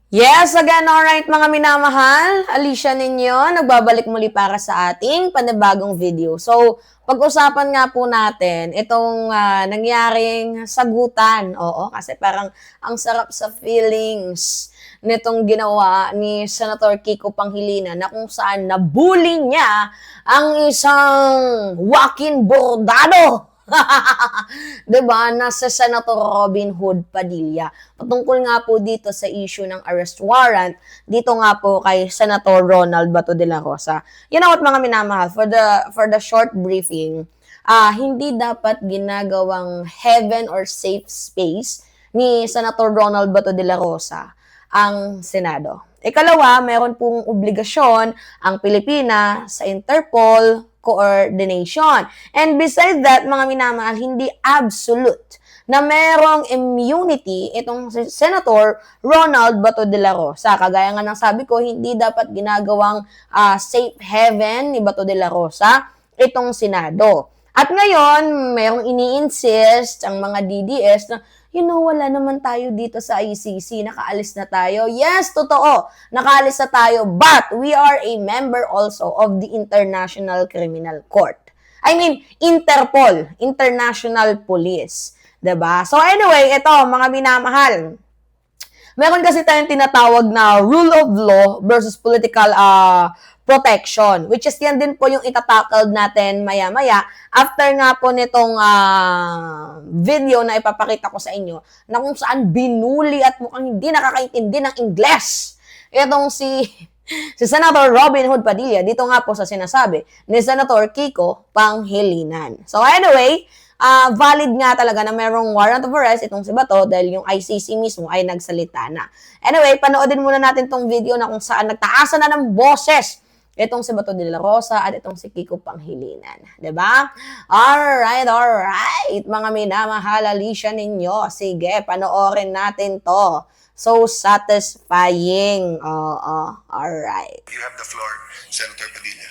Yes, again, alright mga minamahal. Alicia ninyo, nagbabalik muli para sa ating panibagong video. So, pag-usapan nga po natin itong nangyaring sagutan. Oo, kasi parang ang sarap sa feelings nitong ginawa ni Senator Kiko Pangilinan na kung saan nabully niya ang isang walk-in bordado. 'Di ba? Nasa Senator Robin Hood Padilla. Patungkol nga po dito sa issue ng arrest warrant dito nga po kay Senator Ronald Bato de la Rosa. You know what mga minamahal, for the short briefing, hindi dapat ginagawang heaven or safe space ni Senator Ronald Bato de la Rosa ang Senado. Ikalawa, meron pong obligasyon ang Pilipinas sa Interpol coordination. And besides that, mga minamahal, hindi absolute na merong immunity itong si Senator Ronald Bato de la Rosa. Kagaya nga ng sabi ko, hindi dapat ginagawang safe haven ni Bato de la Rosa itong Senado. At ngayon, merong ini-insist ang mga DDS na wala naman tayo dito sa ICC, nakaalis na tayo. Yes, totoo, nakaalis na tayo, but we are a member also of the International Criminal Court. I mean, Interpol, International Police. 'Di ba? So anyway, ito, mga minamahal, meron kasi tayong tinatawag na rule of law versus political protection, which is yan din po yung itatakald natin maya-maya after nga po nitong video na ipapakita ko sa inyo na kung saan binuli at mukhang hindi nakakaintindi ng Ingles itong si Senator Robin Hood Padilla dito nga po sa sinasabi ni Senator Kiko Pangilinan. So anyway, valid nga talaga na merong warrant of arrest itong si Bato dahil yung ICC mismo ay nagsalita na. Anyway, panoodin muna natin tong video na kung saan nagtaasan na ng boses itong si Bato de la Rosa at itong si Kiko Pangilinan. 'Di ba? Alright. Mga minamahal, Alicia ninyo. Sige, panoorin natin to. So satisfying. Alright. You have the floor, Senator Padilla.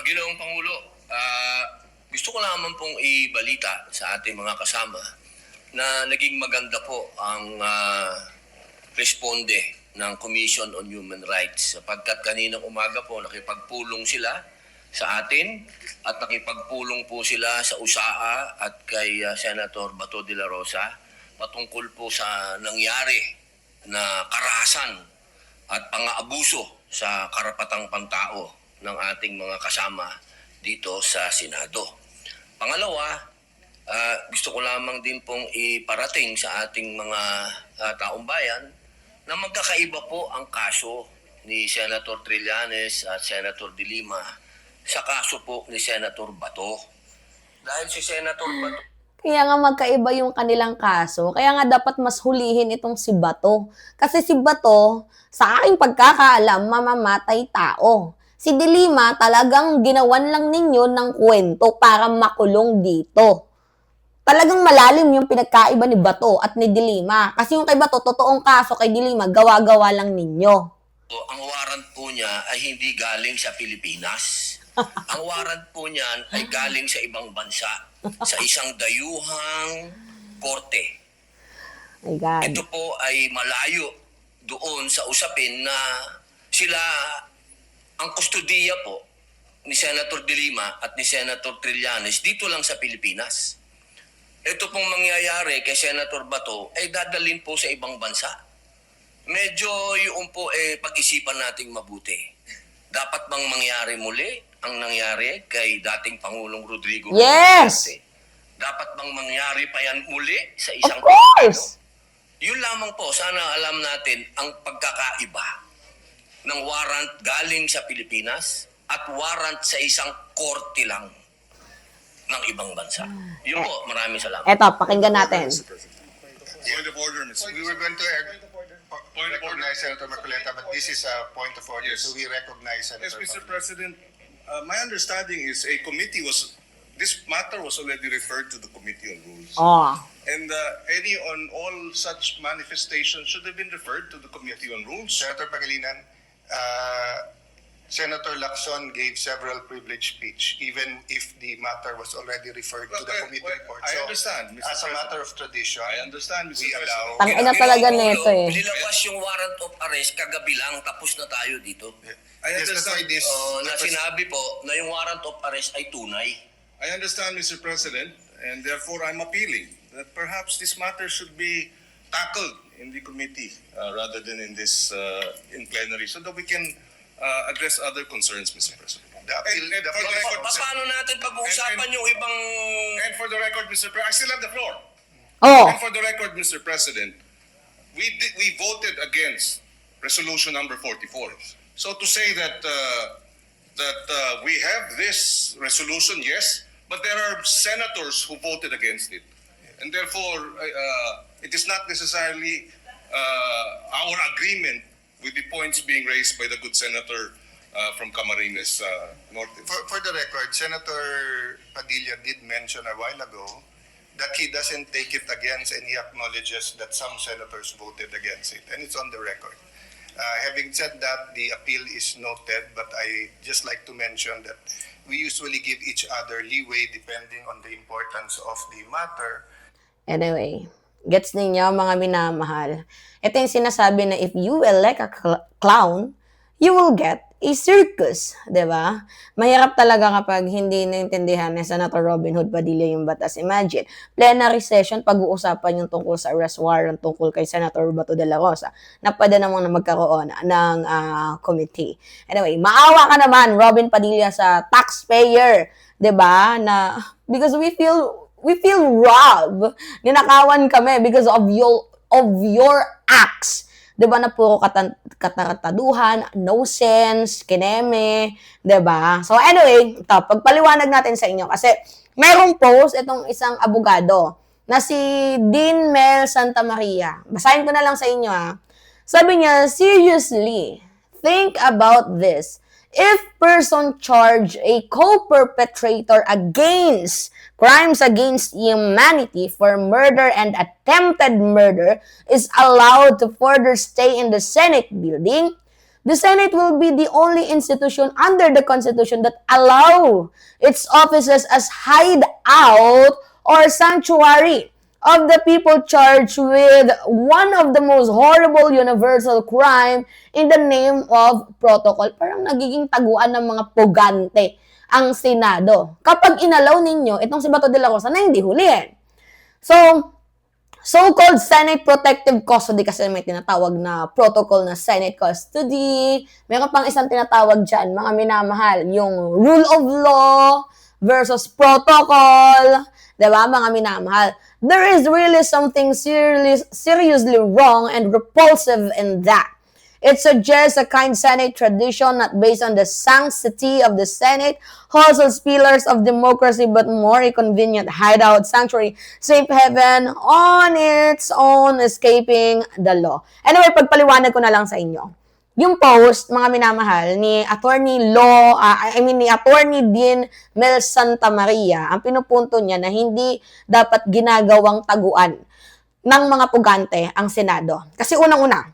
Ginoong Pangulo, gusto ko naman pong ibalita sa ating mga kasama na naging maganda po ang responde ng Commission on Human Rights sapagkat kaninang umaga po nakipagpulong sila sa atin at nakipagpulong po sila sa USAA at kay Senator Bato de la Rosa patungkol po sa nangyari na karahasan at pang-aabuso sa karapatang pantao ng ating mga kasama dito sa Senado. Pangalawa, gusto ko lamang din pong iparating sa ating mga taong bayan na magkakaiba po ang kaso ni Senator Trillanes at Senator De Lima sa kaso po ni Senator Bato. Dahil si Senator Bato... Kaya nga magkaiba yung kanilang kaso. Kaya nga dapat mas hulihin itong si Bato. Kasi si Bato, sa aking pagkakaalam, mamamatay tao. Si De Lima, talagang ginawan lang ninyo ng kwento para makulong dito. Talagang malalim yung pinagkaiba ni Bato at ni De Lima. Kasi yung kay Bato, totoong kaso, kay De Lima, gawa-gawa lang ninyo. Ang warrant po niya ay hindi galing sa Pilipinas. Ang warrant po niyan ay galing sa ibang bansa, sa isang dayuhang korte. My God. Ito po ay malayo doon sa usapin na sila, ang kustudiya po ni Senator De Lima at ni Senator Trillanes dito lang sa Pilipinas. Ito pong mangyayari kay Senator Bato ay dadalhin po sa ibang bansa. Medyo yung po pag-isipan nating mabuti. Dapat bang mangyari muli ang nangyari kay dating Pangulong Rodrigo Yes! Duterte? Dapat bang mangyari pa yan muli sa isang Of course! Pilipino? Yun lamang po, sana alam natin ang pagkakaiba ng warrant galing sa Pilipinas at warrant sa isang korte lang ng ibang bansa. Yun po, maraming salamat. Eto, pakinggan natin. Point of order, Ms. We were going to recognize Senator Marcoleta, but this is a point of order, so we recognize Senator. Yes, Mr. President, my understanding is this matter was already referred to the Committee on Rules. And any on all such manifestations should have been referred to the Committee on Rules. Senator Pangilinan, Senator Lacson gave several privileged speech, even if the matter was already referred to the committee report. I understand, Mr. As a President. matter of tradition, I understand, Mr. we President. allow... Tangina talaga Ginoong nito Pangulo, eh. Nilabas yung warrant of arrest kagabi lang, tapos na tayo dito. I Yes, that's why understand. this... Na sinabi po na yung warrant of arrest ay tunay. I understand, Mr. President, and therefore I'm appealing that perhaps this matter should be tackled in the committee rather than in this in plenary, so that we can address other concerns, Mr. President. The appeal- And for the record, Paano natin pag-uusapan yung ibang... and for the record, Mr. President, I still have the floor. Oh, And for the record, Mr. President, we voted against resolution number 44. So to say that we have this resolution, yes, but there are senators who voted against it, and therefore it is not necessarily our agreement with the points being raised by the good senator from Camarines Norte. For the record, Senator Padilla did mention a while ago that he doesn't take it against, and he acknowledges that some senators voted against it, and it's on the record. Having said that, the appeal is noted, but I just like to mention that we usually give each other leeway depending on the importance of the matter. anyway. Gets ninyo, mga minamahal. Ito yung sinasabi na if you will like a clown, you will get a circus. 'Di ba? Mahirap talaga kapag hindi naintindihan ni Senator Robin Hood Padilla yung batas. Imagine, plenary session, pag-uusapan yung tungkol sa arrest warrant tungkol kay Senator Bato de la Rosa. Napada namang na magkaroon ng committee. Anyway, maawa ka naman, Robin Padilla, sa taxpayer. 'Di ba? Na, because we feel robbed. Ninakawan kami because of your acts. 'Di ba, na puro katarataduhan, no sense, kineme, 'di ba? So anyway, ito, pagpaliwanag natin sa inyo kasi mayroong post itong isang abogado na si Dean Mel Santa Maria. Basahin ko na lang sa inyo ha. Sabi niya, seriously, think about this. If person charge a co-perpetrator against crimes against humanity for murder and attempted murder is allowed to further stay in the Senate building, the Senate will be the only institution under the Constitution that allow its offices as hideout or sanctuary of the people charged with one of the most horrible universal crime in the name of protocol. Parang nagiging taguan ng mga pugante ang Senado kapag inalaw ninyo itong si Bato de la Rosa na hindi hulihin. So, so-called Senate Protective Custody, kasi may tinatawag na protocol na Senate Custody. Meron pang isang tinatawag dyan, mga minamahal, yung rule of law versus protocol. Diba, mga minamahal? There is really something seriously wrong and repulsive in that. It suggests a kind Senate tradition not based on the sanctity of the Senate, halls as pillars of democracy, but more a convenient hideout, sanctuary, safe haven on its own, escaping the law. Anyway, pagpaliwanag ko na lang sa inyo. Yung post, mga minamahal, ni Attorney Dean Mel Santa Maria, ang pinupunto niya na hindi dapat ginagawang taguan ng mga pugante ang Senado. Kasi unang-una,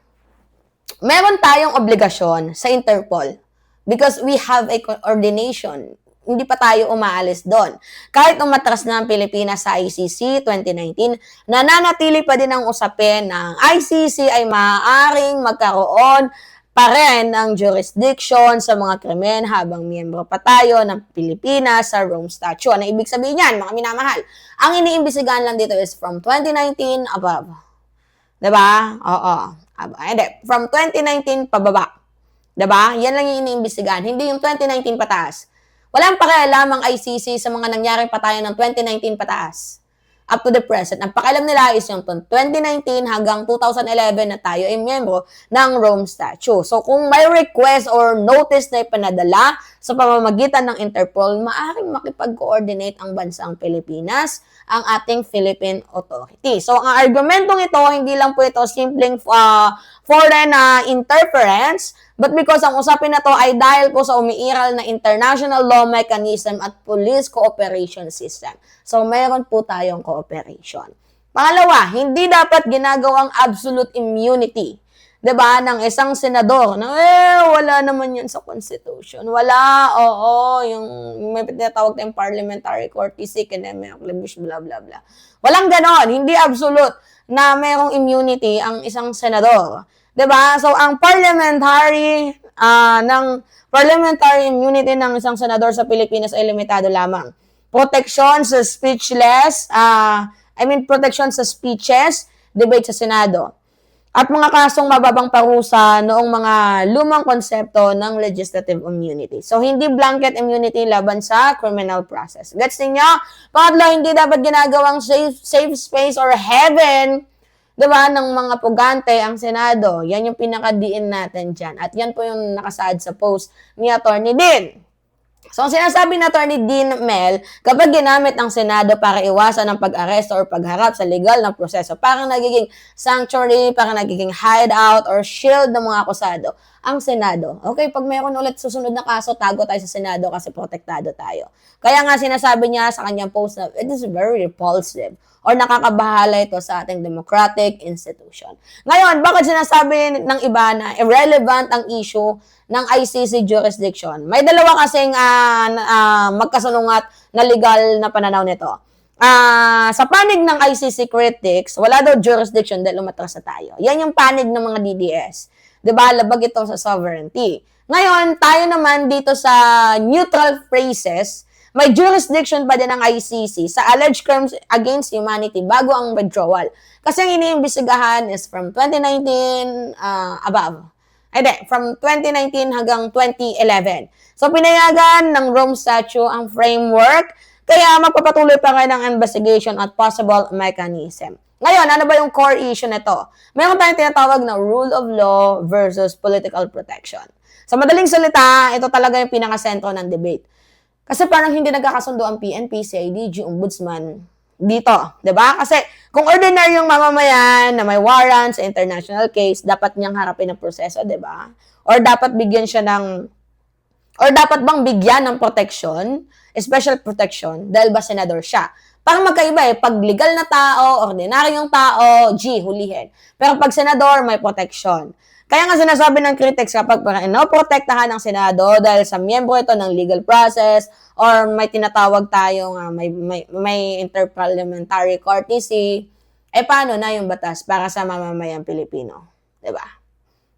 meron tayong obligasyon sa Interpol because we have a coordination. Hindi pa tayo umaalis doon. Kahit umatras na ang Pilipinas sa ICC 2019, nananatili pa din ang usapin ng ICC ay maaaring magkaroon pa rin ang jurisdiction sa mga krimen habang miyembro pa tayo ng Pilipinas sa Rome Statute. Ano ibig sabihin yan, mga minamahal? Ang iniimbisigahan lang dito is from 2019 above. Diba? Oo. Hindi. From 2019 pababa. Diba? Yan lang yung iniimbisigahan. Hindi yung 2019 pataas. Walang pakialam ang ICC sa mga nangyaring patayan ng 2019 pataas. Up to the present. Ang pakialam nila is yung 2019 hanggang 2011 na tayo ay miyembro ng Rome Statute. So, kung may request or notice na ipanadala sa pamamagitan ng Interpol, maaaring makipag-coordinate ang bansang Pilipinas, ang ating Philippine Authority. So, ang argumentong ito, hindi lang po ito simpleng foreign interference, but because ang usapin na to ay dahil po sa umiiral na international law mechanism at police cooperation system. So, mayroon po tayong cooperation. Pangalawa, hindi dapat ginagawang absolute immunity 'di ba, ng isang senador na wala naman 'yan sa Constitution. Wala, oo, yung may tinatawag tayong parliamentary courtesy, kineme, blah, blah, blah. Walang ganon, hindi absolute na mayroong immunity ang isang senador. 'Di ba? So, ang parliamentary immunity ng isang senador sa Pilipinas ay limitado lamang. Protection sa protection sa speeches, debate sa Senado. At mga kasong mababang parusa noong mga lumang konsepto ng legislative immunity. So, hindi blanket immunity laban sa criminal process. Gets ninyo? Pangatlo, hindi dapat ginagawang safe space or heaven, diba, ng mga pugante ang Senado. Yan yung pinaka-diin natin dyan. At yan po yung nakasaad sa post ni Atty. Din. So, ang sinasabi ni Atty. Din Mel, kapag ginamit ang Senado para iwasan ang pag-aresto or pagharap sa legal na proseso, parang nagiging sanctuary, parang nagiging hideout or shield ng mga akusado, ang Senado. Okay, pag mayroon ulit susunod na kaso, tago tayo sa Senado kasi protektado tayo. Kaya nga sinasabi niya sa kanyang post na it is very repulsive or nakakabahala ito sa ating democratic institution. Ngayon, bakit sinasabi ng iba na irrelevant ang issue ng ICC jurisdiction? May dalawa kasing magkasalungat na legal na pananaw nito. Sa panig ng ICC critics, wala daw jurisdiction dahil umatras na tayo. Yan yung panig ng mga DDS. Diba? Labag ito sa sovereignty. Ngayon, tayo naman dito sa neutral phrases, may jurisdiction pa din ng ICC sa alleged crimes against humanity bago ang withdrawal. Kasi ang iniimbestigahan is from 2019 above. From 2019 hanggang 2011. So, pinayagan ng Rome Statute ang framework, kaya magpapatuloy pa kayo ng investigation at possible mechanism. Ngayon, ano ba yung core issue nito? Meron tayong tinatawag na rule of law versus political protection. Sa madaling salita, ito talaga yung pinakasentro ng debate. Kasi parang hindi nagkakasundo ang PNP, CIDG, Ombudsman dito, 'di ba? Kasi kung ordinaryong mamamayan na may warrant sa international case, dapat niyang harapin ang proseso, 'di ba? Or dapat bang bigyan ng protection, special protection dahil ba senador siya? Parang magkaiba pag legal na tao, ordinaryong tao, hulihin. Pero pag senador, may protection. Kaya nga sinasabi ng critics kapag protektahan ng Senado dahil sa miyembro ito ng legal process or may tinatawag tayong may interparliamentary courtesy, paano na yung batas para sa mamamayang Pilipino? Diba?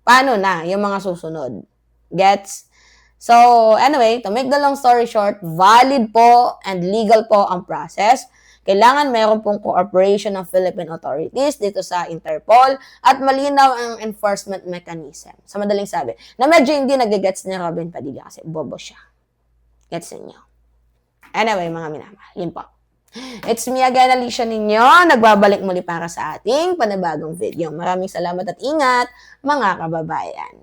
Paano na yung mga susunod? Gets? So, anyway, to make the long story short, valid po and legal po ang process. Kailangan meron pong cooperation ng Philippine authorities dito sa Interpol at malinaw ang enforcement mechanism. Sa madaling sabi, na medyo hindi nagigets ni Robin Padilla kasi bobo siya. Gets niyo? Anyway, mga minamahal, yun po. It's me again, Alicia ninyo. Nagbabalik muli para sa ating panibagong video. Maraming salamat at ingat, mga kababayan.